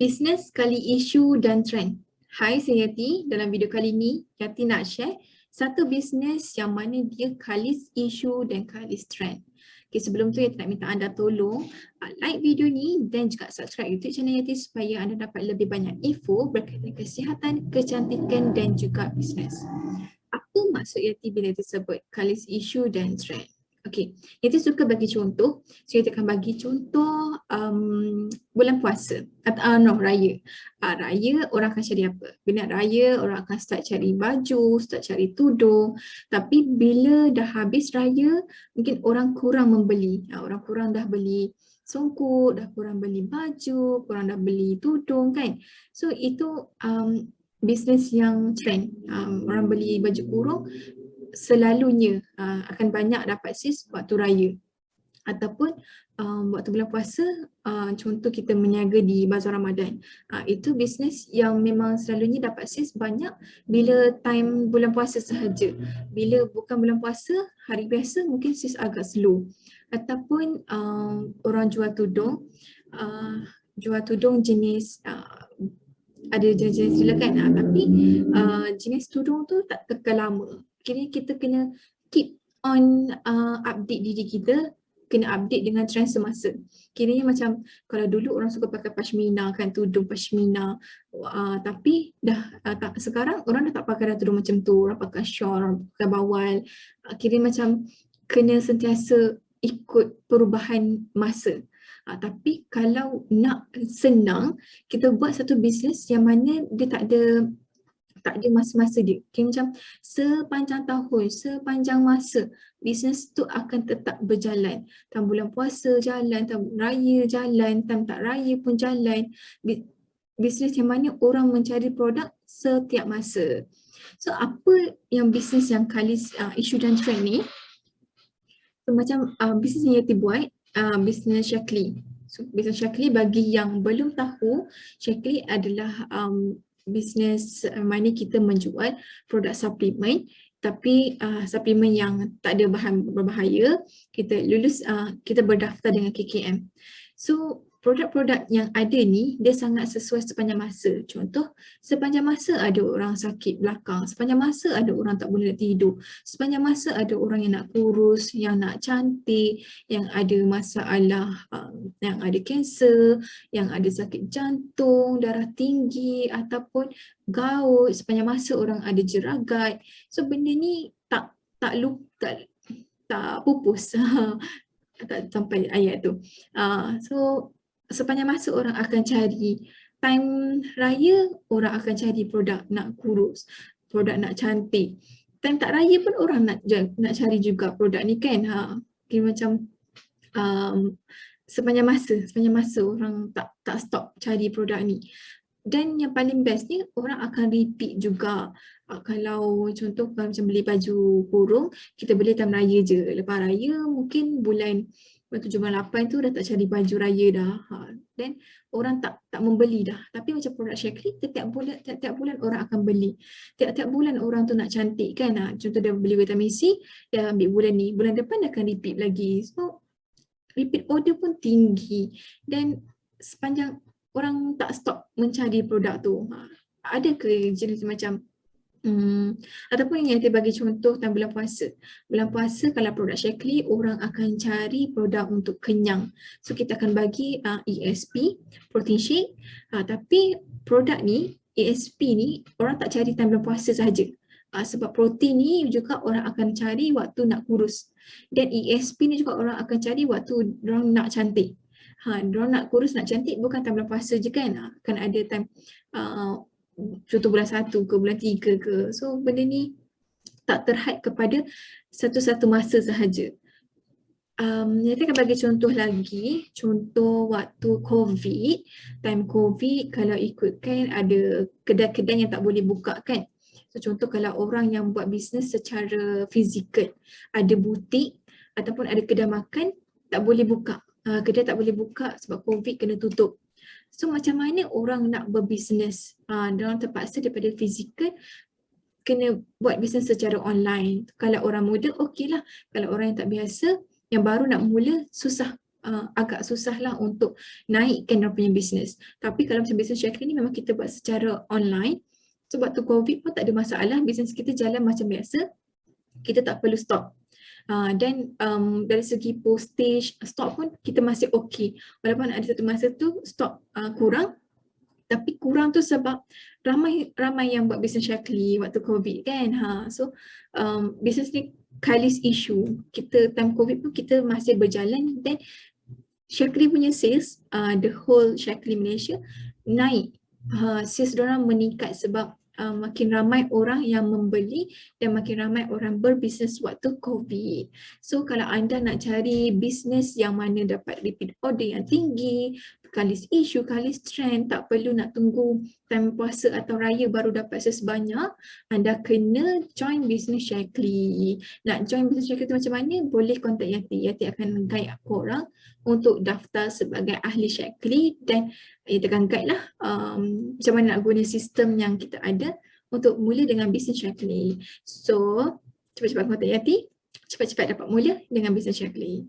Bisnes kali isu dan trend. Hai, saya Yati. Dalam video kali ini, Yati nak share satu bisnes yang mana dia kalis isu dan kalis trend. Okay, sebelum tu Yati nak minta anda tolong like video ni dan juga subscribe YouTube channel Yati supaya anda dapat lebih banyak info berkaitan kesihatan, kecantikan dan juga bisnes. Apa maksud Yati bila disebut kalis isu dan trend? Okey, Yati suka bagi contoh. So Yati akan bagi contoh bulan puasa atau raya. Raya orang akan cari apa? Bila raya orang akan start cari baju, start cari tudung. Tapi bila dah habis raya, mungkin orang kurang membeli. Orang kurang dah beli songkok, dah kurang beli baju, kurang dah beli tudung kan. So itu bisnes yang trend. Orang beli baju kurung selalunya akan banyak dapat sis waktu raya ataupun waktu bulan puasa, contoh kita meniaga di bazar Ramadan. Itu bisnes yang memang selalunya dapat sis banyak bila time bulan puasa sahaja. Bila bukan bulan puasa, hari biasa mungkin sis agak slow. Ataupun orang jual tudung jenis ada jenis-jenis silakan tapi jenis tudung tu tak kekal lama. Kira kita kena keep on update diri kita, kena update dengan trend semasa. Kiranya macam kalau dulu orang suka pakai pashmina kan, tudung pashmina, tapi dah sekarang orang dah tak pakai dah tudung macam tu, orang pakai shawl, orang pakai bawal. Kiranya macam kena sentiasa ikut perubahan masa. Tapi kalau nak senang, kita buat satu bisnes yang mana dia tak ada masa-masa dia. Okay, macam sepanjang tahun, sepanjang masa, bisnes tu akan tetap berjalan. Time bulan puasa jalan, time raya jalan, time tak raya pun jalan. Bisnes yang mana orang mencari produk setiap masa. So apa yang bisnes yang kalis isu dan trend ni? So, macam bisnes yang Yati buat, bisnes Shaklee. So, bisnes Shaklee bagi yang belum tahu, Shaklee adalah bisnes mana kita menjual produk suplemen, tapi suplemen yang tak ada bahan berbahaya. Kita berdaftar dengan KKM. So produk-produk yang ada ni dia sangat sesuai sepanjang masa. Contoh, sepanjang masa ada orang sakit belakang, sepanjang masa ada orang tak boleh nak tidur, sepanjang masa ada orang yang nak kurus, yang nak cantik, yang ada masalah, yang ada kanser, yang ada sakit jantung, darah tinggi ataupun gout, sepanjang masa orang ada jeragat. So benda ni tak pupus tak sampai ayat tu. So sepanjang masa orang akan cari, time raya orang akan cari produk nak kurus, produk nak cantik. Time tak raya pun orang nak cari juga produk ni kan. Macam sepanjang masa orang tak stop cari produk ni. Dan yang paling best ni orang akan repeat juga. Kalau contoh macam beli baju kurung, kita beli time raya je. Lepas raya mungkin bulan 7 bulan 8 tu dah tak cari baju raya dah. Dan orang tak membeli dah. Tapi macam produk Shaklee, tiap bulan orang akan beli. Tiap bulan orang tu nak cantik kan. Contoh dia beli vitamin C, dia ambil bulan ni. Bulan depan dia akan repeat lagi. So repeat order pun tinggi. Dan sepanjang orang tak stop mencari produk tu. Ada ke jenis macam ataupun yang kita bagi contoh tentang bulan puasa. Bulan puasa kalau produk Shaklee, orang akan cari produk untuk kenyang. So kita akan bagi ESP, protein shake. Tapi produk ni, ESP ni, orang tak cari time bulan puasa sahaja. Sebab protein ni juga orang akan cari waktu nak kurus. Dan ESP ni juga orang akan cari waktu orang nak cantik. Diorang nak kurus, nak cantik bukan time bulan puasa je kan. Kan ada time contoh bulan 1 ke bulan 3 ke. So benda ni tak terhad kepada satu-satu masa sahaja. Nanti akan bagi contoh lagi. Contoh waktu COVID. Time COVID kalau ikutkan ada kedai-kedai yang tak boleh buka kan. So contoh kalau orang yang buat bisnes secara fizikal, ada butik ataupun ada kedai makan, tak boleh buka. Kedai tak boleh buka sebab COVID kena tutup. So macam mana orang nak berbisnes? Diorang terpaksa daripada fizikal kena buat bisnes secara online. Kalau orang muda okey lah. Kalau orang yang tak biasa, yang baru nak mula, susah. agak susah lah untuk naikkan dia punya bisnes. Tapi kalau macam bisnes Shaklee ni memang kita buat secara online. Sebab tu COVID pun tak ada masalah, bisnes kita jalan macam biasa. Kita tak perlu stop. Dan dari segi postage, stok pun kita masih okey. Walaupun ada satu masa tu stok kurang, tapi kurang tu sebab ramai yang buat bisnes Shaklee waktu COVID kan. So bisnes ni kalis issue. Kita time COVID pun kita masih berjalan dan Shaklee punya sales, the whole Shaklee Malaysia naik. Sales diorang meningkat sebab makin ramai orang yang membeli dan makin ramai orang berbisnes waktu COVID. So kalau anda nak cari bisnes yang mana dapat repeat order yang tinggi, kalis isu, kalis trend, tak perlu nak tunggu time puasa atau raya baru dapat sales banyak, anda kena join bisnes Shaklee. Nak join bisnes Shaklee tu macam mana? Boleh contact Yati. Yati akan guide korang untuk daftar sebagai ahli Shaklee dan Yati akan guide lah macam mana nak guna sistem yang kita ada untuk mula dengan bisnes Shaklee. So, cepat-cepat contact Yati, cepat-cepat dapat mula dengan bisnes Shaklee.